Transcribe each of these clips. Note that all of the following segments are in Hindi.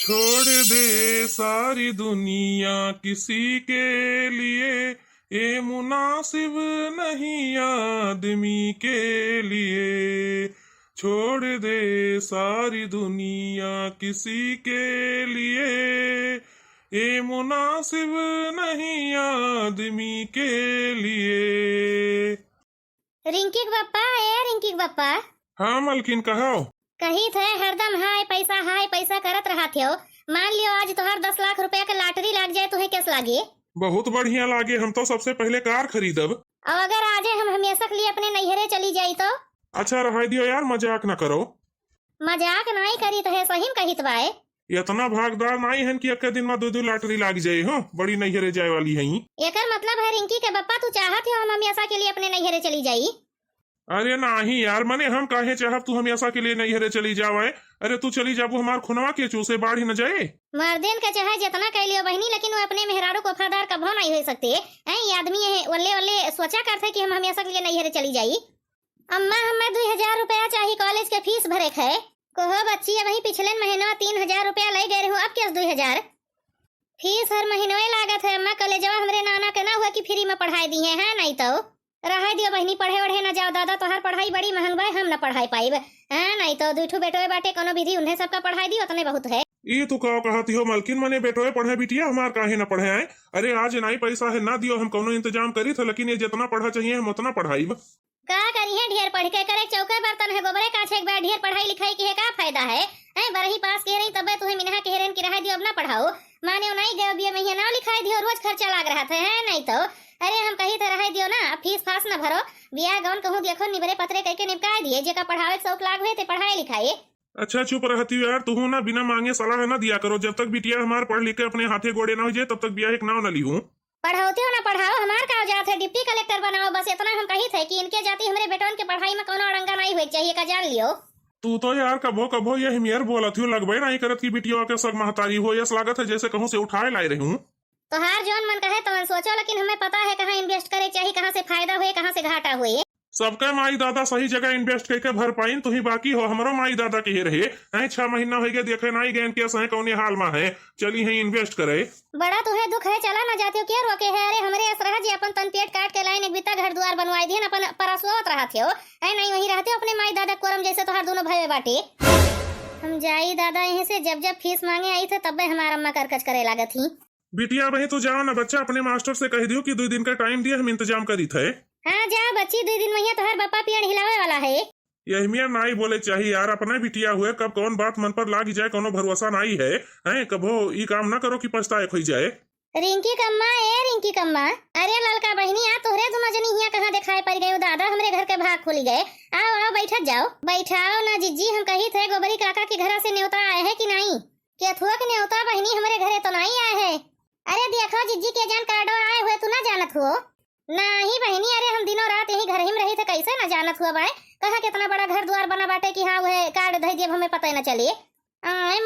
छोड़ दे सारी दुनिया किसी के लिए, ये मुनासिब नहीं आदमी के लिए। छोड़ दे सारी दुनिया किसी के लिए, ये मुनासिब नहीं आदमी के लिए। रिंकी के बप्पा रिंकी के बप्पा। हाँ मलकिन कहो। कही थे हरदम हाय पैसा करत रहा थे। मान लियो आज तोहर 10 लाख रुपया के लॉटरी लग जाए तुम्हें कैस लागे? बहुत बढ़िया लागे, हम तो सबसे पहले कार खरीदब। और अगर आज हम हमेशा के लिए अपने नैहरे चली जाई तो? अच्छा रह दियो यार, मजाक न करो। मजाक नहीं करी तो है, सही में कहित बाए। इतना भागदार नहीं है कि एक दिन में दो लॉटरी लाग जाए हो, बड़ी नैहरे जाए वाली है। एकर मतलब है रिंकी के बप्पा तू चाहत हो हम हमेशा के लिए अपने नैहरे चली जाई? अरे नहीं यार, मने हम काहे चाहब तू हमेशा के लिए नैहरे चली जावे। अरे तू चली जाबू हमार खुनवा के चूसे बाढ़ ही न जाए। मर्देन का चाहे जितना कह लियो बहनी, लेकिन वो अपने मेहरारू को वफादार कभो नहीं हो सकते। ये आदमी है वल्ले वल्ले सोचा करते कि हम हमेशा के लिए नैहरे चली जाई। अम्मा हमें 2000 रुपया चाहिए कॉलेज के फीस भरे है। कहो बच्ची वही पिछले महीना 3000 रुपया ले गए हो, अब क्या 2000 फीस हर महीने लागत है। अम्मा कॉलेजवा हमरे नाना के ना हुआ कि फ्री में पढ़ाई दिए है, नहीं तो रह दियो बहनी, पढ़े वढ़े न जाओ। दादा तोहर पढ़ाई बड़ी महंगा है, हम न पढ़ाई पाइब है, नहीं तो दूठू बेटोए बाटे कोनो विधि उन्हें सबका पढ़ाई दियो उतने बहुत है। ये तो कहो कहती हो मलकिन, मने बेटोए पढ़े बिटिया हमार काहे न पढ़े आए। अरे आज नहीं पैसा है ना दियो, हम कोनो इंतजाम करी थे, लेकिन ये जितना पढ़ा चाहिए हम उतना पढ़ाई। का करिए ढेर पढ़ के करे चौके बर्तन है गोबरे काछे एक बार ढेर पढ़ाई लिखाई की है का फायदा है? बरही पास के रही तबे तुम्हें मिनहा के हेरन की रहा दियो, अब ना पढ़ाओ। माने नहीं गए बिया में ना लिखाई दियो, रोज खर्चा लाग रहा था है, नहीं तो अरे हम कही तो रह दियो ना, फीस फास न भरो, बिया गौन कहूँ देखो निबरे पत्रे कह के निपटा दिए, जेका पढ़ावे शौक लाग हुए थे पढ़ाई लिखाई। अच्छा चुप रहती हो यार, तू ना बिना मांगे सलाह न दिया करो। जब तक बिटिया हमार पढ़ लिख के अपने हाथे गोड़े ना हो जाए तब तक बिया एक नाव न ली हूँ। पढ़ाते हो ना पढ़ाओ, हमार का जात है डिप्टी कलेक्टर बनाओ, बस इतना हम कही थे कि इनके जाति हमारे बेटों के पढ़ाई में कोनो अड़ंगा नहीं हुई चाहिए का जान लियो। तू तो यार कभो कभो ये हिमियर बोलत हो, लगभग नहीं करत की बिटिया के सग महतारी हो, यस लागत है जैसे कहूँ से उठाए लाई रही हूँ। तो हार जोन मन कहे तो मन सोचो, लेकिन हमें पता है कहाँ इन्वेस्ट करे चाहिए, कहाँ से फायदा हुए कहाँ से घाटा हुए। सबका माई दादा सही जगह इन्वेस्ट करके भर पाइन, तू ही बाकी हो। हमारो माई दादा के रहे 6 महीना हो गए देखे नहीं गए के सही कौन हाल में है, चली है इन्वेस्ट करे। बड़ा तुहे दुख है, चला ना जाते हो क्या रोके है? अरे हमरे असरह जी अपन तन पेट काट के लाइन एक बिता घर द्वार बनवाई दिए, अपन परसोत रहा थे नहीं वही रहते अपने माई दादा कोरम जैसे तो हर दोनों भाई बाटे। हम जाई दादा यहीं से जब फीस मांगे आई थे तब हमारा अम्मा करकच करे लागत थी। बिटिया वही तो जाओ ना बच्चा, अपने मास्टर से कह दियो कि 2 दिन का टाइम दिए, हम इंतजाम करी थे। हाँ जा बच्ची, 2 दिन वही तोहर बापा पियन हिलावे वाला है। यही मियाँ नहीं बोले चाहिए यार, अपना बिटिया हुए कब कौन बात मन पर लाग जाए कोनो भरोसा नहीं है, कबो ये काम ना करो कि पछताए खोई जाए। रिंकी कम्मा रिंकी कम्मा, अरे ललका बहनी आ तोहरे दोनों जनी हिया कहाँ दिखाई पड़ गए? दादा हमरे घर के भाग खुल गए। आओ आओ बैठा जाओ, बैठाओ ना जिज्जी। हम कही थे गोबरी काका के घर से न्योता आए है कि नहीं? केथुआ के न्योता बहनी हमारे घरे तो नहीं आए है। अरे देखो जिज्जी के जान कार्डो आए हुए, तू ना जानत हो? नहीं बहनी, अरे हम दिनों रात यही घर ही में रही थे, कैसे ना जानत हुआ भाई? कहा कितना बड़ा घर द्वार बना बाटे कि हाँ वह कार्ड दे दिए, हमें पता ही न चले।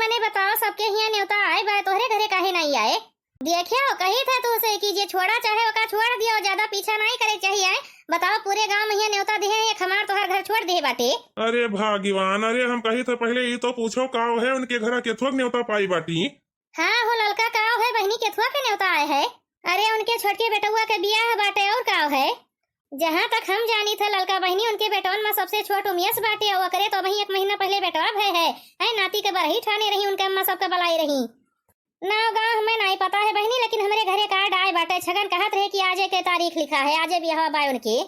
मने बताओ सबके यहाँ न्योता आए बा, तोहरे घरे काहे नहीं आए? देखियो कही थे तू से कि जे छोड़ा चाहे ओका छोड़ दियो, ज्यादा पीछा नहीं करे चाहिए। बताओ पूरे गांव में यहाँ न्योता दिए एक हमार तोहर घर छोड़ दे बाटे। अरे भाग्यवान, अरे हम कही थे पहले ये तो पूछो काव है उनके घर केथुआ न्योता पाई बाटी। हाँ हो ललका काव है बहनी, केथुआ के न्योता आए है। अरे उनके छोटके बेटुआ के बियाह बाटे और काव है। जहाँ तक हम जानी थे ललका बहनी, उनके बेटौन में सबसे छोट उमियस बाटे हुआ करे तो वही 1 महीना पहले बेटवा भय है नाती के बरही ठाने रही, उनके अम्मा सबके बलाई रही ना। गाँव हमें नहीं पता है बहनी, लेकिन हमारे घरे कार्ड आए बाटे। छगन कहत रहे कि आजे के तारीख लिखा है, आजे बियाह बाय उनके।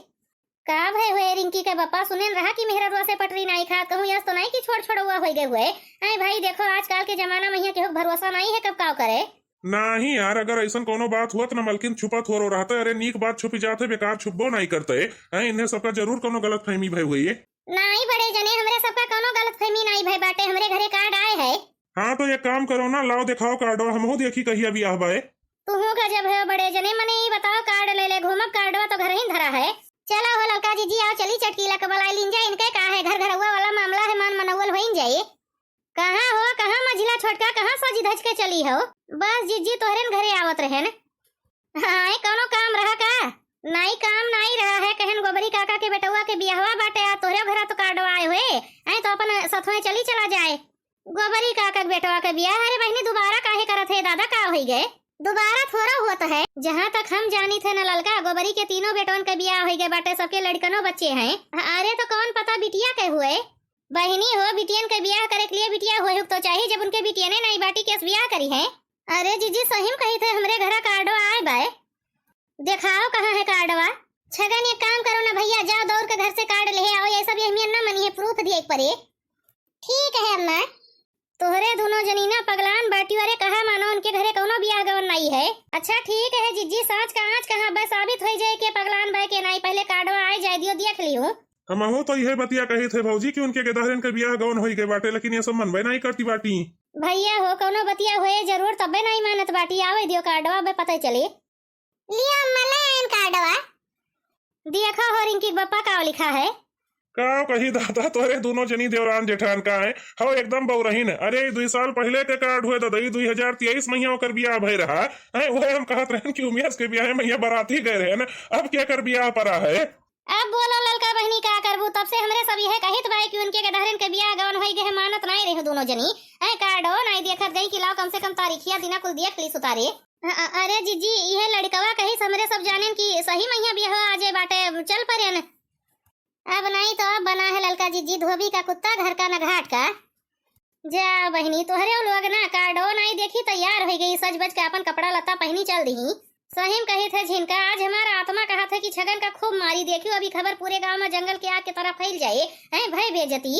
का भय हुए रिंकी के बप्पा सुनेन रहा कि मेहरा रुआ से पटरी नहीं खात, कहूँ यस तो नहीं कि छोड़ हुआ हो गए हुए। भाई देखो आजकल के जमाना में यहाँ के भरोसा नहीं है, कब काव करे। नहीं यार, अगर ऐसा कोनो बात हुआ तो न मलकिन छुपा थोरो रहता। अरे नीक बात छुपी जाते, बेकार छुपबो नहीं करते। इन्हें सबका जरूर कोनो गलत फहमी भई हुई है। नहीं बड़े जने, हमरे सबका कोनो गलत फहमी नहीं भई बाटे, हमरे घरे कार्ड आए है। हाँ तो एक काम करो ना, लाओ दिखाओ कार्ड, हम देखी कहिया बियाह बाय। तू गजब है बड़े जने, मने ये बताओ कार्ड ले ले घूमब, कार्डवा तो घर ही धरा है। चलो हो ललका जी आओ चली चटकीला के बलाई लिन जाए, इनके का है घर हुआ वाला मामला है, मान मनोवल हो जाए। कहाँ हो कहाँ मझिला छोटका, कहाँ सजी धज के चली हो? बस जिज्जी तोहरे घरे आवत रहे न। हाँ कोनो काम रहा का? नहीं काम नहीं रहा है, कहन गोबरी काका के बेटुआ के बियाहवा बाटे, तोहरे घर तो कार्डवा आए हुए तो अपन सथवे चली चला जाए। गोबरी काका के बेटवा के बियाह अरे बहनी दोबारा काहे करत है दादा का हो गए दोबारा थोड़ा हुआ है जहाँ तक हम जानी थे न ललका गोबरी के तीनों बेटवन के बियाह हो गए बाटे सबके लड़कनों बच्चे हैं। अरे तो कौन पता बिटिया के हुए बहनी हो बिटियन के बियाह करे के लिए बिटिया हो तो चाहिए जब उनके बिटिया ने नई बाटी केस बियाह करी है। अरे जीजी सही में कही थे हमरे घर कार्डवा आए बाय दिखाओ कहाँ है कार्डवा। छगन एक काम करो ना भैया जाओ दौड़ के घर से कार्ड ले आओ ये सब अहमियत न मनी है प्रूफ दिए पड़े। ठीक है अम्मा तोहरे दोनों जनी ना पगलान बाटी वाले कहा मानो उनके घरे कोनो बियाह गवन नहीं है। अच्छा ठीक है जीजी साँच का आँच कहाँ बस साबित हो जाए कि पगलान भाई के नहीं पहले कार्डवा आए जाए दियो देख ली हूँ। हमहू तो यह बतिया कही थे भौजी कि उनके गेदहरन के बियाह गवन हो गए बाटे लेकिन ये सब मनबे नहीं करती बाटी। भैया हो कोनो बतिया हुए जरूर तबे नहीं मानत बाटी आवे दियो कार्डवा बे पता चले लियो मलान कार्डवा देखो हो रिंकी बप्पा का लिखा है का कही दादा तोरे दोनों जनी देवरान जेठान का है हो एकदम बौरहीन। अरे 2 साल पहले के कार्ड हुए दादा 2023 में ओकर बियाह भय रहा है वो हम कहत रहन कि उमेश के बियाह में बाराती गए रहे न अब क्या कर बियाह पड़ा है। अब बोलो ललका बहनी का करबू तब से हमरे सब यह कहित भाई कि उनके गधरन के बियाह गवन होई गए मानत नहीं रहे दोनों जनी है कार्ड हो नहीं देखत गई कि लाओ कम से कम तारीखिया दिना कुल देख ली सुतारे। अरे जीजी यह लड़कवा कही हमरे सब जाने कि सही मैया बियाह आ जाए बाटे चल पड़े न अब नहीं तो अब बना है ललका जीजी धोबी का कुत्ता घर का न घाट का। जा बहनी तोहरे लोग ना कार्डो नहीं देखी तैयार हो गई सज बज के अपन कपड़ा लता पहनी चल दी। सही में कही थे झिनका आज हमारा आत्मा कहा था कि छगन का खूब मारी देखियो अभी खबर पूरे गांव में जंगल के आग की तरफ फैल जाए है भय बेजती।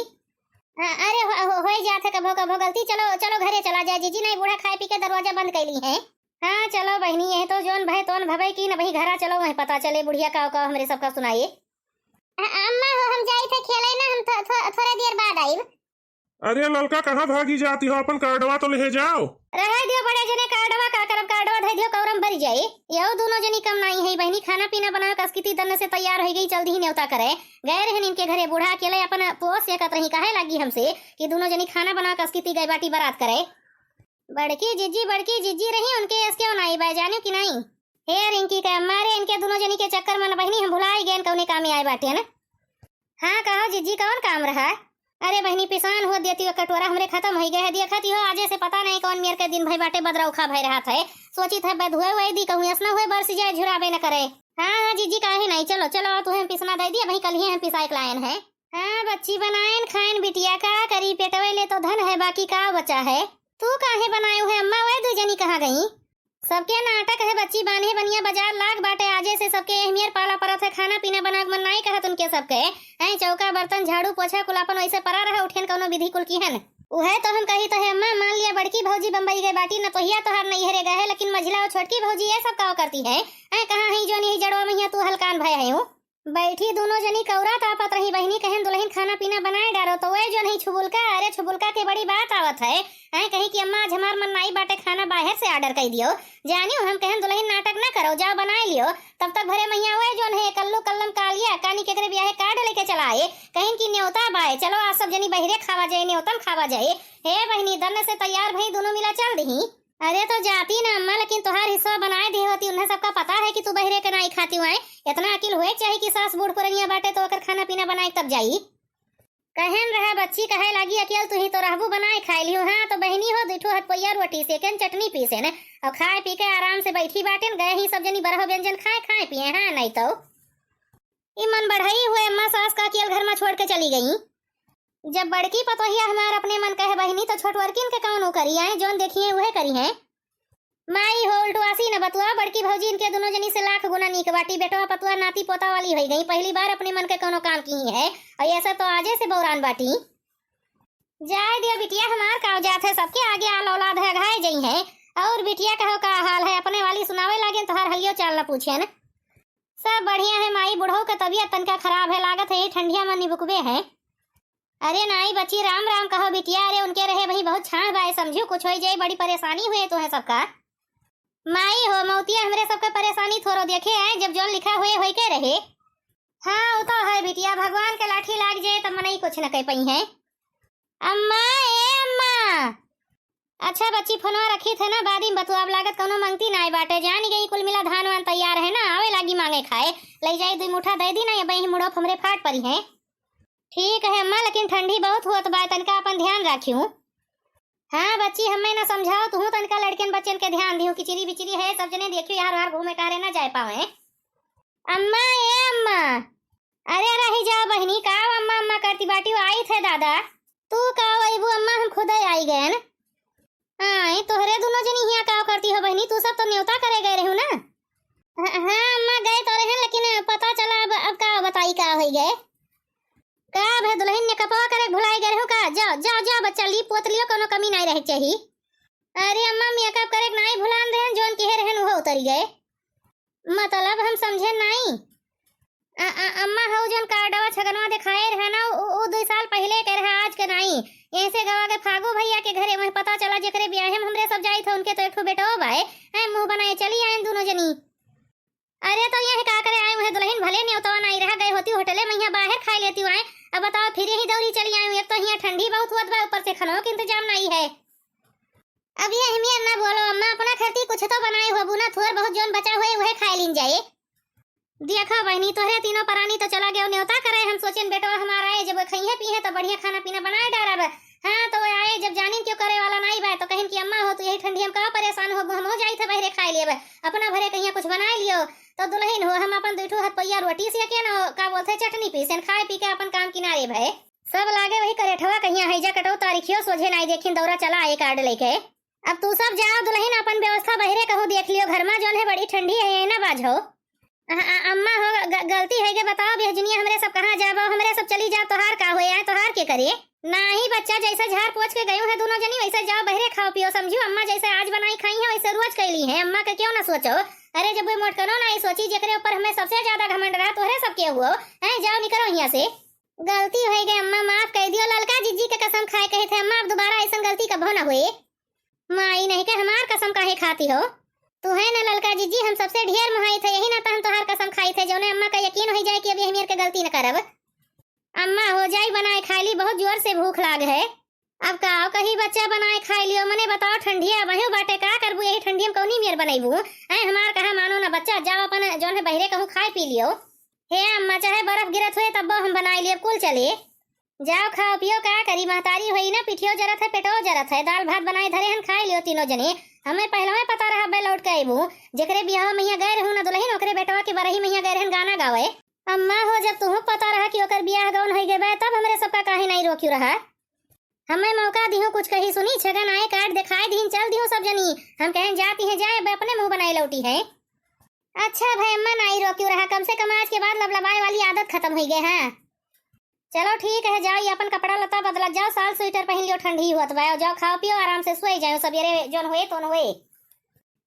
अरे हो जाते कभो कभो गलती चलो चलो घरे चला जाए जीजी नहीं बूढ़ा खाए पी के दरवाजा बंद कैली है। हाँ चलो बहनी यही तो जोन भय तोन भवे की न वही घरा चलो वही पता चले बुढ़िया का हमरे सबका सुनाइए। अम्मा हम जाई थे खेले ना हम थोड़ा देर बाद आई। अरे ललका कहाँ भागी जाती हो अपन कार्डवा तो ले जाओ रह दियो बड़े जने कार्डवा का करब कार्डवा धै दियो कौरम भर जाए यो दोनों जनी कम नहीं है बहनी खाना पीना बना कसकिती दन से तैयार हो गई जल्दी ही न्योता करे गए रहन इनके घरे बूढ़ा अकेले अपन पोस से कत रही काहे लगी हमसे कि दोनों जनी खाना बना कसकिती गए बाटी बारात करे। बड़की जिज्जी रही उनके इसके नहीं बाय जानियो कि नहीं हे रिंकी का मारे इनके दोनों जनी के चक्कर में बहनी हम भुलाई गए कौने काम में आए बाटे न। हाँ कहो जिज्जी कौन काम रहा। अरे बहनी पिसान हो देती हो कटोरा हमरे खत्म हो गए देखती हो आजे से पता नहीं कौन मेर के दिन भाई बाटे बदरौखा भय रहा था सोची था बद हुए वही दी कहूँ ऐसा हुए बरस जाए झुराबे न करे। हाँ जिज्जी काहे नहीं चलो चलो तुम्हें पिसना दे दिया भाई कल ही हम पिसाई लायन है। हाँ बच्ची बनायन खायन बिटिया का करी पेटवे ले तो धन है बाकी का बचा है तू काहे बनायो है अम्मा वह दो जनी कहाँ गई। सबके नाटक है बच्ची बांधे बनिया बाजार लाग बाटे आजे से सबके अहमियत पाला परत है खाना पीना बना मन नहीं कहत उनके सबके ऐ चौका बर्तन झाड़ू पोछा कुलापन वैसे परा रहा उठेन कौनो विधि कुल की है उहे तो हम कही तो है अम्मा मान लिया बड़की भौजी बम्बई गए बाटी न तो हिया तोहार नहीं हरे गए लेकिन मझिला और छोटकी भौजी ये सब का करती है ऐ कहाँ है जो नहीं जड़वा में तू हलकान भय है बैठी दोनों जनी कौरा तापत रही बहनी कहन दुल्हन खाना पीना बनाए डारो तो वह जो नहीं छुबुलका अरे छुबुलका के बड़ी बात आवत है ऐ कहीं कि अम्मा आज हमार मन नहीं बाटे खाना बाहर से ऑर्डर कर दियो जानियो हम कहन दुल्हन नाटक ना करो जाओ बनाए लियो तब तक भरे मैया हुए जो है कल्लू कल्लम कालिया कानी के ब्याह कार्ड लेके चलाए कहीं की न्योता बाए चलो आज सब जनी बहरे खावा जाए न्योतम खावा जाए हे बहनी दन से तैयार भई दोनों मिला चल दी। अरे तो जाती ना अम्मा लेकिन तुम्हार हिस्सा बनाए दी होती उन्हें सबका पता है कि तू बहरे के नहीं खाती हुए इतना अकिल हुए चाहिए कि सास बूढ़ पुरनिया बाटे तो अगर खाना पीना बनाए तब जाई कहन रहा बच्ची कहे लगी अकेल तू ही तो रहबू बनाए खाई लियो। हाँ तो बहनी हो दूठो हटपैया रोटी से केन चटनी पीसे न और खाए पी के आराम से बैठी बाटे गए ही सब जनी बरह व्यंजन खाए पिए। हाँ नहीं तो ये मन बढ़ाई हुए अम्मा सास का अकेल घर में छोड़ के चली गई जब बड़की पतोहिया हमार अपने मन कहे बहनी तो छोट वर्किन के कौन करी है जोन देखिए वह करी है माई हो उल्टवासी न बतुआ बड़की भौजी इनके दोनों जनी से लाख गुना नीक बाटी बेटवा पतुआ नाती पोता वाली हो गई पहली बार अपने मन के कोनो काम की है और ऐसा तो आजे से बौरान बाटी जाए दिया बिटिया हमार का जात है सबके आगे आल औलाद है घाय गई है और बिटिया कहो का हाल है अपने वाली सुनावे लागे तो हर हलियो चाल न पूछे न सब बढ़िया है माई बुढ़ो का तबियत तनका खराब है लागत है ठंडिया में निबुकबे है। अरे नाई बच्ची राम राम कहो बिटिया अरे उनके रहे भाई बहुत छाह बाय समझो कुछ हो जाए बड़ी परेशानी हुए तो है सबका माई हो मौतिया हमरे सबके परेशानी थोड़ो देखे आए जब जो लिखा हुए के रहे। हाँ वो तो है बिटिया भगवान के लाठी लाग जाए तब मनई कुछ न कह पाई है। अम्मा ए अम्मा अच्छा बच्ची फोनवा रखी थे ना बाद में बतुआ लागत कोनो मांगती ना बाटे जानी गई कुल मिला धान वान तैयार है ना आवे लागी मांगे खाए ले जाए 2 मुठा दे दी ना ये बही मुड़ो हमरे फाट पड़ी है। ठीक है अम्मा लेकिन ठंडी बहुत हुआ तो बाय तनका अपन ध्यान रखियो। हाँ बच्ची हमें ना समझाओ, तू तनिका लड़कन बच्चन के ध्यान दियो, किचरी बिचरी है सब जने देखियो यार यार घूमे कारे ना जाए पावे। अम्मा ए अम्मा, अरे रही जाओ बहनी, का अम्मा अम्मा करती बाटी आई थे दादा, तू का अबू अम्मा हम खुद ही आई गए न। हाँ तोहरे दोनों जनी हिया का करती हो बहनी, तू सब तो न्योता करे गए रहू ना। हाँ अम्मा गए तो रहे लेकिन पता चला अब का बताई का हो गए, का भाई दुल्हन ने कपड़ा करे भुलाई गए हो का। जाओ जाओ जाओ बच्चा ली पोत लियो, कोनो कमी नहीं रहे चाहिए। अरे अम्मा मेकअप करे नहीं भुलान रहन, जोन के रहन वो उतर गए, मतलब हम समझे नहीं। अम्मा हो जोन कार्डवा छगनवा दिखाए रहे ना वो 2 साल पहले के रहा, आज के नहीं। ऐसे गवा के फागू भैया के घरे वहीं पता चला जेकरे ब्याह में हमरे सब जाई थे, उनके तो एक बेटा भाई है मुंह बनाए चली आए दोनों जनी। अरे तो यह का करे आए हुए दुल्हन भले नहीं होता नहीं रह गई होती होटले में, यहाँ बाहर खा लेती हूँ। अब बताओ फिर यही दौड़ी चली आई हूँ, एक तो यहाँ ठंडी बहुत हुआ था, ऊपर से खानों का इंतजाम नहीं है। अब ये हमें ना बोलो अम्मा, अपना खर्ची कुछ तो बनाए हो बुना, थोड़ा बहुत जोन बचा हुए वह खा लीन जाए। देखो बहनी तोहरे तीनों परानी तो चला गया न्योता करे, हम सोचें बेटा हमारा आए जब खाइए पिए तो बढ़िया खाना पीना बनाए डारा। हाँ तो आए जब जानी क्यों करे वाला नहीं बात, तो कहें कि अम्मा हो तो यही ठंडी हम कहा परेशान हो, हम हो जाई थे बहरे खा लिए अपना भरे कहीं कुछ बना लियो। तो दुल्हन हो हम अपन 2 हाथ पैया रोटी से के ना का बोलते चटनी पीसन खाए पी के अपन काम किनारे भय सब लागे वही करे ठवा कहीं हैजा कटो तारीखियो सोझे नहीं देखिन दौरा चला आए कार्ड लेके। अब तू सब जाओ दुल्हन अपन व्यवस्था बहरे कहो देख लियो, घर में जोन है बड़ी ठंडी है ना बाझो। अम्मा हो गलती है के बताओ भेजनिया हमरे सब कहाँ जाबो, हमरे सब चली जाओ तोहार का होए आए तोहार के करे नहीं। बच्चा जैसा झाड़ पोछ के गयो है दोनों जनी वैसे जाओ बहरे खाओ पियो, समझो अम्मा जैसे आज बनाई खाई है वैसे रोज कैली है, अम्मा का क्यों ना सोचो। अरे जब मोट करो ना सोची जेकरे ऊपर हमें सबसे ज्यादा घमंड रहा तोहरे सबके हुआ है, जाओ निकलो यहाँ से। गलती हो गई अम्मा माफ कर दियो, ललका जिज्जी के कसम खाए कहे थे अम्मा अब दोबारा ऐसा गलती कभो ना हुए। माई नहीं के हमार कसम काहे खाती हो, तू है ना ललका जिज्जी हम सबसे ढेर महाई थे, यही ना तो हम तोहार कसम खाई थे, जो ने अम्मा का यकीन हो जाए कि अभी हम के गलती न करब। अम्मा हो जाई बनाए खाई ली, बहुत जोर से भूख लाग है। अब का कहीं बच्चा बनाए खाई लियो, मने बताओ ठंडिया वही बाटे का करबू, यही ठंडी में कौनी मेर बनाईबू है हमार कहा मानो ना बच्चा, जाओ अपन जोन है बहरे कहूँ खाए पी लियो। हे अम्मा चाहे बर्फ गिरत हुए तब हम बनाई लिए कुल चले, जाओ खाओ पियो का करी महतारी हुई ना, पिठियो जरत है पेटो जरत है, दाल भात बनाए धरे हम खाए लियो तीनों जने। हमें पहले में पता रहा बे लौट के आईबू, जेकरे बियाह में गए रहू ना दुल्हन ओकरे बेटवा के बरही में गए रहन गाना गावे। अम्मा हो जब तुम पता रहा कि ओकर बियाह गौन हो गए तब हमरे सबका काहे नहीं रोक्यू रहा, हमें मौका दियो कुछ कही सुनी छगन आए कार्ड दिखाए दीन चल दियो सब जनी, हम कहें जाती है जाए अपने मुंह बनाई लौटी है। अच्छा भाई अम्मा नहीं रोक्यू रहा, कम से कम आज के बाद लबलबाए वाली आदत खत्म हो गई है। चलो ठीक है जाओ अपन कपड़ा लता बदला जाओ, साल स्वेटर पहन लियो ठंडी हुआ तो जाओ खाओ पियो आराम से सोए जाओ, सवेरे जोन हुए तो हुए।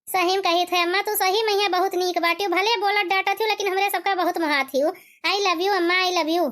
सही कही थे अम्मा तू सही मैया बहुत नीक बाटी, भले बोलत डाटा थी लेकिन हमरे सबका बहुत महा थी। आई लव यू अम्मा आई लव यू।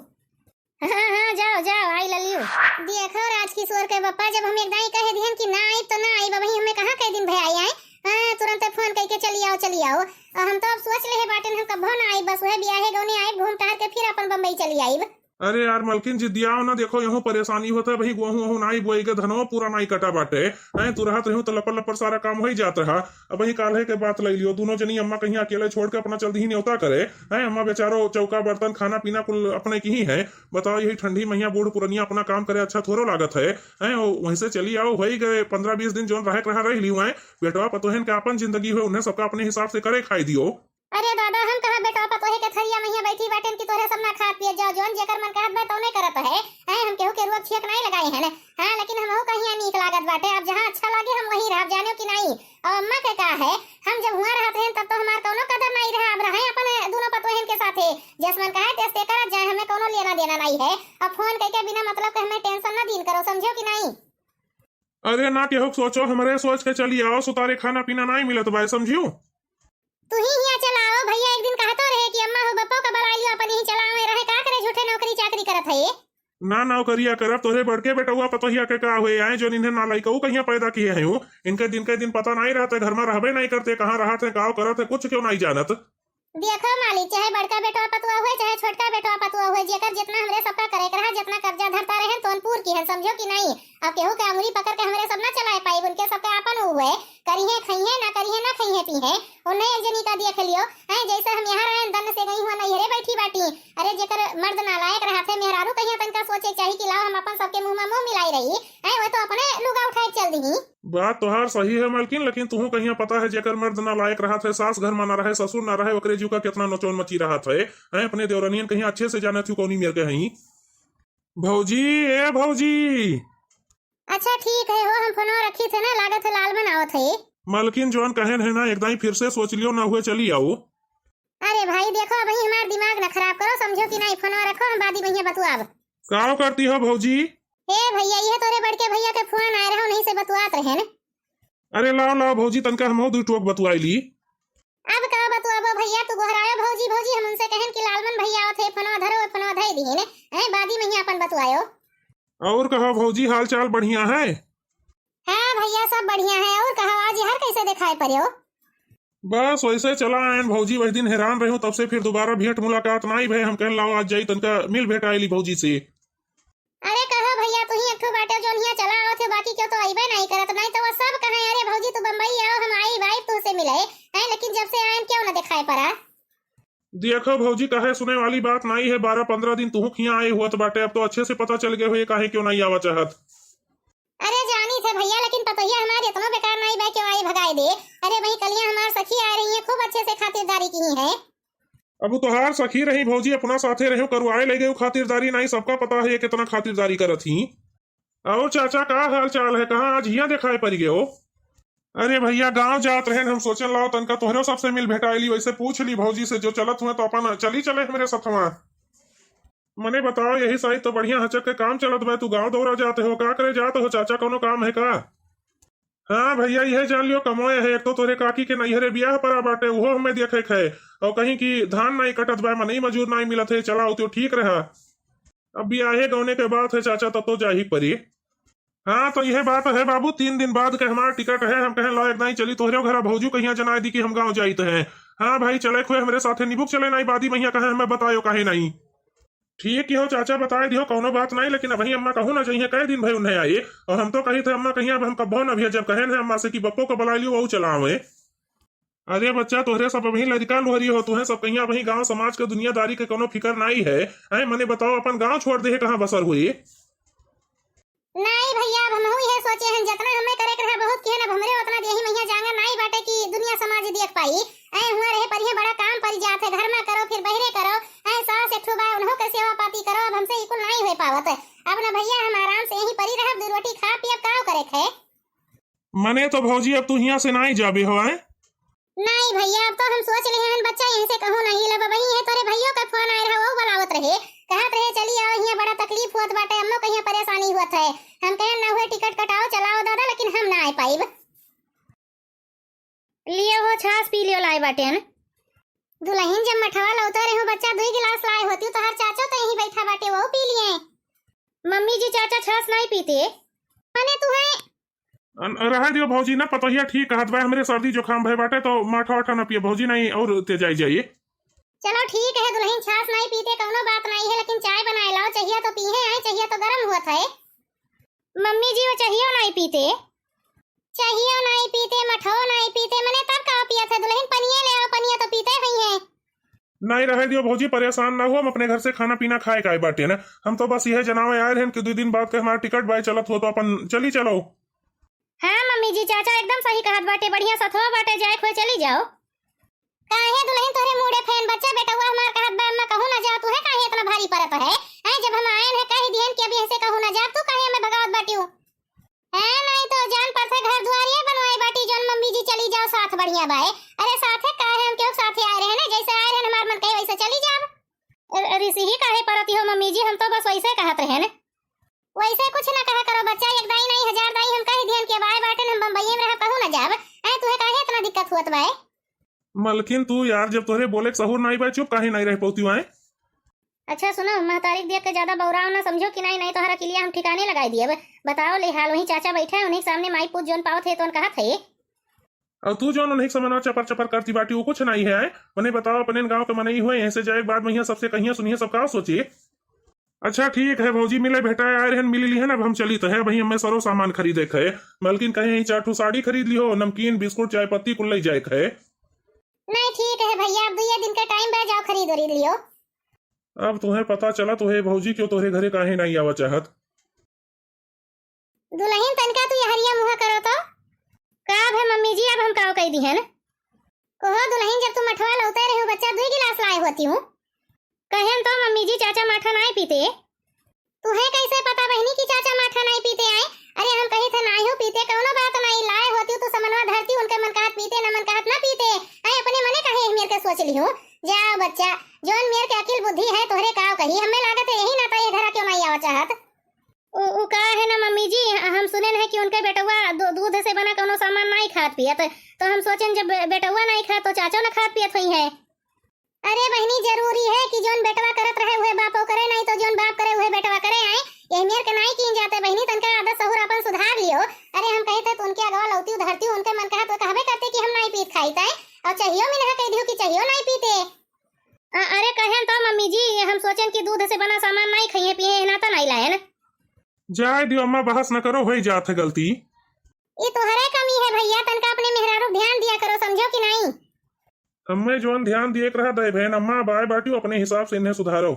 हाँ हाँ जाओ जाओ आई लव यू। देखो राज किशोर के पापा जब हम एकदम कहे दिहन कि ना आई तो ना आई, बाबा हमें कहां कई दिन भाई आई हां तुरंत फोन करके चली आओ। और हम तो अब सोच रहे बाटन हम कब ना आई, बस वह बियाह गौने आए घूम टहल के फिर अपन बम्बई चली आई। अरे यार मलकिन जी दिया ना देखो यूं परेशानी होता है भाई, गेहूं वहूं नाई बोई के धनो पूरा नाई कटा बाटे है, तू रहत रहूं तो लपर लपर सारा काम हो ही जात रहा। अब वही काल्हे के बात ले लियो, दोनों जनी अम्मा कहीं अकेले छोड़ के अपना चल दी न्योता करे है, अम्मा बेचारो चौका बर्तन खाना पीना कुल अपने की ही है। बताओ यही ठंडी मैया बूढ़ पुरनिया अपना काम करे अच्छा थोड़ो लागत है, वहीं से चली आओ हो गए 15-20 दिन जोन रह लियो है, बेटवा पतोहन के अपन जिंदगी हुए उन्हें सबका अपने हिसाब से करे खाई दियो। अरे दादा हम कहा बेटा पतोहे के थरिया में बैठी बाटन की तोरे सब ना खा पिए जाओ, जोन जेकर मन कहत बा तो नहीं करत है, हम केहू के रुआ छियक नहीं लगाए हैं हां, लेकिन हमहु कहीं नीक लागत बाटे, अब जहां अच्छा लागे हम वहीं रह जानो कि नहीं। और अम्मा के का है हम जब हुआ रहते हैं तब तो हमार कोनो कदर नहीं रहा, अब रहे अपन दोनों पतोहन के साथे जसमन कहे टेस्ट करत जाए, हमें कोनो लेना देना नहीं है। अब फोन करके बिना मतलब के हमें टेंशन ना दीन करो, समझो कि नहीं। अरे ना केहू सोचो हमरे सोच के चली आओ, सुतारे खाना पीना नहीं मिलत भाई समझियो। तू ही यहाँ चलाओ भैया, एक दिन कहतो रहे कि अम्मा हो बप्पो का बला लियो अपन ही चलाओ रहे का करे झूठे नौकरी चाकरी करत है। ना नौकरिया करब तोरे बड़के बेटवा पतोहिया के का हुए आए जो इन्हें ना लाइक कहीं पैदा किए हैं, इनके दिन पता नहीं रहते, घर में रहबे नहीं करते, कहाँ रहते गाँव करते कुछ क्यों नहीं जानत। देखो मालिक चाहे बड़का बेटवा पतुआ हुए चाहे छोटका बेटवा पतुआ हुए, जेकर जितना हमरे सबका करे रहा जितना कर्जा धरता रहे तोनपुर की है, समझो कि नहीं। अब केहू के अंगुरी पकड़ के हमरे सब ना चलाए पाई, उनके सबका अपन हुए करिए खइए ना खाइए पीए उन्हें एक जनी का दिया लियो है, जैसे हम यहाँ रहे दन से गई हुआ नैहरे बैठी बाटी। अरे जेकर मर्द नालायक रहा थे मेहरारू कहीं तनका सोचे चाहिए कि लाओ हम अपन सबके मुंह में मुंह मिलाई रही है, वो तो अपने लुगा उठाए चल दी बात तोहार सही है मालकिन, लेकिन तुहू कहीं पता है जेकर मर्द ना लायक रहा थे, सास घर में ना रहे, ससुर ना रहे, ओकरे जीव का कितना नचोन मची रहा थे। हैं अपने देवरनियन कहीं अच्छे से जाने थी कौनी मेरे के हई। भौजी, ए भौजी। अच्छा ठीक है हो, हम फोन रखी थे ना, लागत है लाल बनाओ थे। मालकिन जौन कहे है ना एकदम फिर से सोच लियो, ना हुए चली आओ। अरे भाई देखो भाई हमारा दिमाग न खराब करो, समझो कि नहीं, फोन रखो, हम बादी भैया बतुआब। का करती हो भौजी? हे भैया ये तोरे बड़के भैया के फोन आए रहो, नहीं से बतुआत रहे न। अरे लाओ लाओ भौजी, तनका हम दू टोक बतुआईली। अब का बतुआबो भैया, तू गोहरायो भौजी भौजी, हम उनसे कहन कि लालमन भैया थे, फोन धरो, फोन धई दी ने, हैं बादी भैया अपन बतुआयो। और कहो भौजी, हाल चाल बढ़िया है? हाँ भैया सब बढ़िया है, और कहो आज हर कैसे दिखाई पड़े हो? बस वैसे चला आयन भौजी, वही दिन हैरान रहे तब से फिर दोबारा भेंट मुलाकात नहीं भे, हम कह लाओ आज जाई तनका मिल भेंट आईली भौजी से। अरे कहो भैया तू ही एकठो बाटे जो यहाँ चला आओ थे, बाकी क्यों तो आईबे नहीं करत, नहीं तो वो सब कहे अरे भौजी तू बम्बई आओ, हम आई भाई तुझसे मिले हैं, लेकिन जब से आए क्यों न दिखाई पड़ा। देखो भौजी, कहे सुने वाली बात नहीं है, 12-15 दिन तू खिया आए हुआ तो बाटे, अब तो अच्छे से पता चल गए हुए काहे क्यों नहीं आवा चाहत। अरे जानी थे भैया, लेकिन पतोहिया हमारे इतना बेकार नहीं बे क्यों आई भगाई दे। अरे भाई कलियां हमार सखी आ रही है, खूब अच्छे से खातिरदारी की है। अब तोहार सखी रही भौजी, अपना साथे रहे करवाए ले गए खातिरदारी नहीं, सबका पता है ये कितना खातिरदारी करत ही। और चाचा का हाल चाल है, कहाँ आज हिया दिखाई पड़ गए हो? अरे भैया गांव जात रहे, हम सोचन लाओ तनका तोहरे सबसे मिल भेटाइली, वैसे पूछ ली भौजी से जो चलत हुए तो अपन चली चले मेरे साथवा। मने बताओ यही सही तो बढ़िया हचक के काम चलत बा, तू गांव दौरा जाते हो, का करे जाते हो चाचा, कोनो काम है का? हाँ भैया यह जान लियो कमोए है, एक तो तोरे काकी के नैहरे ब्याह पड़ा बाटे, वो हमें देखे खे, और कहीं की धान नहीं कटत बा, मनई मजूर नहीं मिलत है, चला तो ठीक रहा। अब ब्याहे गौने के बाद है चाचा, तब तो जा ही पड़ी। हाँ तो यह बात है बाबू, 3 दिन बाद के हमारा टिकट है, हम कहें लो एक नहीं चली तोहरे घर भौजू कहीं जना दी कि हम गाँव जाइत है। हाँ भाई चले खुए हमारे साथे निबुक चले नहीं, बादी भैया कहे हमें बतायो कहे नहीं। ठीक ही हो चाचा, बताए दियो कोनो बात नहीं, लेकिन अभी अम्मा कहूँ ना चाहिए कई दिन भाई उन्हें आए, और हम तो कही थे अम्मा कहीं अब हम कब्बो न भी जब कहे ना अम्मा से कि बप्पो को बुला लियो वो चलावे। अरे बच्चा तोहरे सब अभी लड़का लोहरी हो, तुम्हें सब कहीं वही गांव समाज के दुनियादारी के कोनो फिक्र नहीं है। ऐ मने बताओ अपन गांव छोड़ दे कहाँ बसर हुई? नहीं भैया अब हम ही है सोचे हैं, जितना हमें करे कर है बहुत किए ना हमरे उतना देही मैया जांगा नहीं बाटे कि दुनिया समाज देख पाई। ऐ हुआ रहे पर ये बड़ा काम पड़ जात है, घर में करो फिर बहरे करो, ऐ सास एक बा उन्हों के सेवा पाती करो, अब हमसे इकुल नहीं हो पावत। अब ना भैया हम आराम से यहीं परी रह, 2 रोटी खा पिए का करे खे। मने तो भौजी अब तू यहाँ से नहीं जाबे हो? है नहीं भैया अब तो हम सोच रहे हैं बच्चा यहीं से कहूं नहीं लब, वही है तोरे भैया का फोन आए रहा, वो बुलावत रहे, कहत रहे चली आओ, यहाँ बड़ा तकलीफ हुआ बाटे, अम्मो कहीं परेशानी हुआ है, हम कहे ना हुए टिकट कटाओ चलाओ दादा, लेकिन हम ना आ पाइब। लियो हो छाछ पी लियो लाए बाटे न। दुल्हन जब मठवा लौटा रहे हो बच्चा 2 गिलास लाए होती तो हर चाचा तो यहीं बैठा बाटे वो पी लिए। मम्मी जी चाचा छाछ नहीं पीते माने तू है? रह दियो भौजी ना, पतोहिया ठीक कहत बा, हमरे सर्दी जुकाम भय बाटे तो माठा वाठा न पिए भौजी, नहीं और तेजाई जाइए। चलो ठीक है, दुल्हन छाछ नहीं पीते कोनो बात नहीं है, लेकिन चाय बनाए लाओ, चाहिए तो पीहे, आए चाहिए तो गर्म हुआ था। मम्मी जी वो चाहिए नहीं पीते, चाहिए नहीं पीते, मठो नहीं पीते, मैंने तब का पिया था दुल्हन, पनिया ले आओ, पनिया तो पीते ही हैं। नहीं रह दियो भौजी, परेशान ना हो, हम अपने घर से खाना पीना खाए का बाटे ना, हम तो बस यह जनावे आए हैं कि 2 दिन बाद के हमारा टिकट बाय चलत हो तो अपन चली चलो। हाँ मम्मी जी चाचा एकदम सही कहत बाटे, बढ़िया सथवा बाटे, जाए खोए चली जाओ। काहे दुल्हन तोरे मुड़े फैन बच्चा बेटा हुआ हमार कहत बा मैं कहूं ना जा, तू है काहे इतना भारी परत है? हैं जब हम आए हैं कह दियन कि अभी ऐसे कहूं ना जा, तू काहे हमें भगावत बाटी हो? है नहीं तो जान पर से घर दुआरिये बनवाई बाटी, जन मम्मी जी चली जाओ साथ बढ़िया बाए। अरे साथे काहे हम क्यों साथे आए रहे ना, जैसे आए रहे हमार मन कहे वैसे चली जाओ। ऋषि ही काहे परती हो मम्मी जी, हम तो बस वैसे कहत रहे ना। वैसे कुछ ना कहा करो बच्चा, एक दाई नहीं 1000 दाई, हम कहे ध्यान के बाय बाटे हम बम्बई में रह कहूं ना जाब। ऐ तुहे काहे इतना दिक्कत हुत बाए? मलकिन तू यार जब तोरे बोले सहूर नहीं बा, चुप काहे नहीं रह पौती आए? अच्छा सुनो, माह तारीख देख के ज्यादा बौराव ना समझो कि नहीं तो हरा किलिया हम ठिकाने लगाई दिए। बताओ ले हाल वही चाचा बैठा है, उन्हीं सामने माई पूछ जोन पाओ थे तो कहा थे। और तू जो उन्हें समझना चपर चपर करती बाटी वो कुछ नहीं है। मने बताओ अपने गांव के मनई हुए ऐसे जाए बाद में सबसे कहिए सुनिए सबका सोचिए। अच्छा ठीक है भौजी, मिले भेटा आए रहन मिली ली है ना, अब हम चली तो है वही हमें सरो सामान खरीदे खे, मलकिन कहीं 4 साड़ी खरीद लियो, नमकीन बिस्कुट चाय पत्ती कुल ले जाए खे। नहीं ठीक है भैया, अब 2 दिन का टाइम बा, जाओ खरीद लियो। अब तुम्हें पता चला तो है भौजी क्यों तोहरे घरे काहे नहीं आवा चाहत। दुल्हन तनका तू हरिया मुहा करो तो का है मम्मी जी, अब हम काव कह दी है न कोहो दुल्हन, जब तुम मठवा लौटे रहे हो बच्चा 2 गिलास लाए होती हूँ। कहें तो मम्मी जी चाचा माठा नहीं पीते। तुम्हें कैसे पता बहनी कि चाचा माठा नहीं पीते आए? अरे हम कही थे नहीं हो पीते, कौनो बात नहीं, लाए होती तो समनवा धरती, उनके मन कहत पीते न मन कहत ना पीते। आए अपने मने कहे मेरे के सोच ली हूँ। जाओ बच्चा, जोन मेरे के अकिल बुद्धि है तोहरे काव कही, हमें लागत है यही ना तो ये घरा क्यों नहीं आवा चाहत। उ का है ना मम्मी जी, हम सुने हैं कि उनके बेटवा दूध से बना कोनो सामान नहीं खात पियत, तो हम सोचें जब बेटवा नहीं खात तो चाचो न खात पियत हुई है। अरे बहनी जरूरी है कि जोन बेटवा करत रहे हुए बापो करे, नहीं तो जोन बाप करे हुए बेटवा करे। आए यही मेर के नहीं कीन जाते बहनी, तनका आदत सहूर अपन सुधार लियो। अरे हम कहते तो उनके अगवा लौती धरती, उनके मन कहा तो कहबे करते कि हम नहीं पीत खाईते, और चाहिए मैंने कह दियो कि चाहिए नहीं पीते। अरे कहें तो मम्मी जी, हम सोचें कि दूध से बना सामान नहीं खाइए पिए ना तो नहीं लाए न। जाए दियो अम्मा, बहस न करो, हो जात है गलती। ये तोहरे कमी है भैया, तनका अपने मेहरारू ध्यान दिया करो, समझो कि नहीं। हमें जोन ध्यान दिए रहा दे बहन, अम्मा बाय बाटियो अपने हिसाब से इन्हें सुधारो।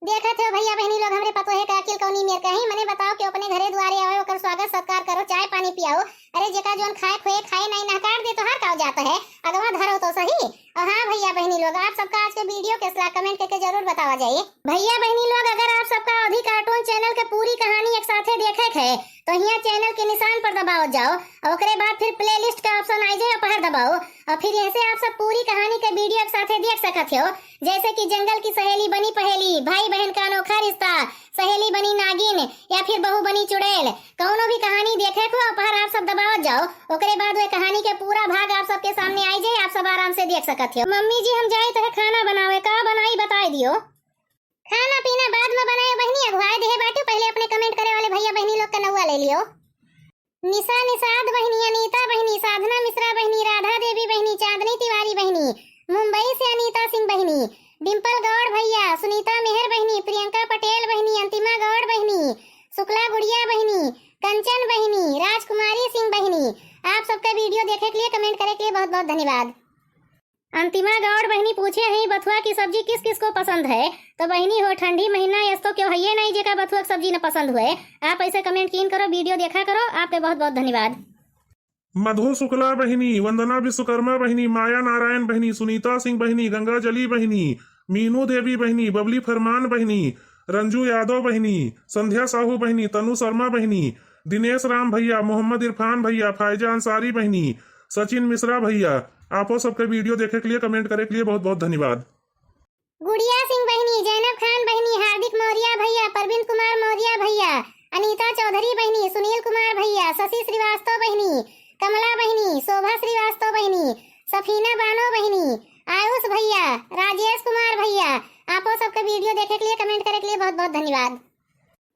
देखा थे भैया बहनी लोग, हमरे पतो है का अकिल कौनी मेर कहीं मने बताओ कि अपने घरे द्वारे आवे, ओकर स्वागत सत्कार करो, चाय पानी पियाओ। अरे जेका जोन खाए खोए खाए नहीं नहकार दे तो हर काव जाता है, अगवा धरो तो सही। और हाँ भैया बहनी लोग, आप सबका आज के वीडियो के सलाह कमेंट करके जरूर बतावा जाइए। भैया बहनी लोग, अगर आप सबका अभी कार्टून चैनल के पूरी कहानी एक साथे देखे थे तो यहाँ चैनल के निशान पर दबाओ जाओ, और ओकरे बाद फिर प्लेलिस्ट का ऑप्शन आ जाए पर दबाओ, और फिर ऐसे आप सब पूरी कहानी के वीडियो एक साथे देख सकते हो। जैसे कि जंगल की सहेली बनी पहेली, भाई बहन का अनोखा रिश्ता, सहेली बनी नागिन, या फिर बहू बनी चुड़ैल, कौनो भी कहानी देखे को पर आप सब दबाओ जाओ, ओकरे बाद वे कहानी के पूरा भाग आप सबके सामने आई जाए, आप सब आराम से देख सकते हो। मम्मी जी हम जाए तो खाना बनावे, का बनाई बताई दियो। खाना पीना बाद में बनाए बहनी, अगवाए दे बाटू, पहले अपने कमेंट करे वाले भैया बहनी लोग का नौवा ले लियो। निशा निषाद बहनी, अनीता बहनी, साधना मिश्रा बहनी, राधा देवी बहनी, चांदनी तिवारी बहनी, मुंबई से अनीता सिंह बहनी, डिम्पल गौड़ भैया, सुनीता मेहर बहनी, प्रियंका पटेल बहनी, अंतिमा गौड़ बहनी, शुक्ला गुड़िया बहनी, कंचन बहनी, राजकुमारी सिंह बहनी, आप सबका वीडियो देखे के लिए कमेंट करे के लिए बहुत बहुत धन्यवाद। अंतिमा गौड़ बहनी पूछे हैं बथुआ की सब्जी किस किस को पसंद है, तो बहनी हो ठंडी महीना यस तो क्यों है नहीं जेका बथुआ की सब्जी न पसंद हुए। आप ऐसे कमेंट कीन करो, वीडियो देखा करो, आपके बहुत बहुत धन्यवाद। मधु शुक्ला बहिनी, वंदना विश्वकर्मा बहिनी, माया नारायण बहिनी, सुनीता सिंह बहिनी, गंगा जली बहिनी, मीनू देवी बहिनी, बबली फरमान बहिनी, रंजू यादव बहिनी, संध्या साहू बहिनी, तनु शर्मा बहिनी, दिनेश राम भैया, मोहम्मद इरफान भैया, फायजा अंसारी बहिनी, सचिन मिश्रा भैया, आपो सबके वीडियो देखे के लिए कमेंट करे के लिए बहुत बहुत धन्यवाद। गुड़िया सिंह बहनी, जैनब खान बहनी, हार्दिक मौर्य भैया, परवीन कुमार मौर्य भैया, अनीता चौधरी बहनी, सुनील कुमार भैया, शशि श्रीवास्तव बहनी, कमला बहनी, शोभा श्रीवास्तव बहनी, सफीना बानो बहनी, आयुष भैया, राजेश कुमार भैया, आपो सबका वीडियो देखे के लिए कमेंट करे के लिए बहुत बहुत धन्यवाद।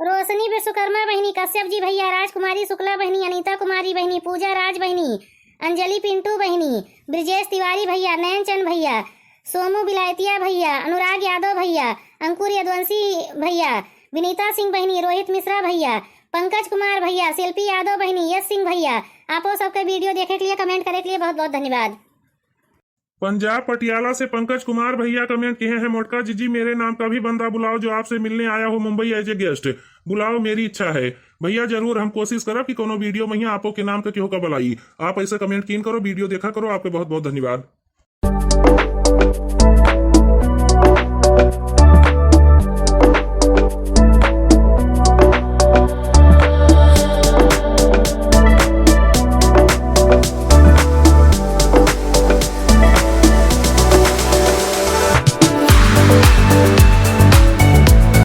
रोशनी विश्वकर्मा बहनी, कश्यप जी भैया, राजकुमारी शुक्ला बहनी, अनीता कुमारी बहनी, पूजा राज बहनी, अंजलि पिंटू बहनी, ब्रिजेश तिवारी भैया, नयन चंद भैया, सोमू बिलायतिया भैया, अनुराग यादव भैया, अंकुर यदवंशी भैया, विनीता सिंह बहनी, रोहित मिश्रा भैया, पंकज कुमार भैया, शिल्पी यादव बहनी, यश सिंह भैया, आपो सबके वीडियो देखे के लिए कमेंट करे के लिए बहुत बहुत धन्यवाद। पंजाब पटियाला से पंकज कुमार भैया कमेंट किए हैं, मोटका जीजी मेरे नाम का भी बंदा बुलाओ जो आपसे मिलने आया हो मुंबई एज ए गेस्ट, बुलाओ मेरी इच्छा है। भैया जरूर हम कोशिश करब कि कोनो वीडियो में आपो के नाम के केहू का बुलाई। आप ऐसे कमेंट कीन करो, वीडियो देखा करो, आपके बहुत बहुत धन्यवाद।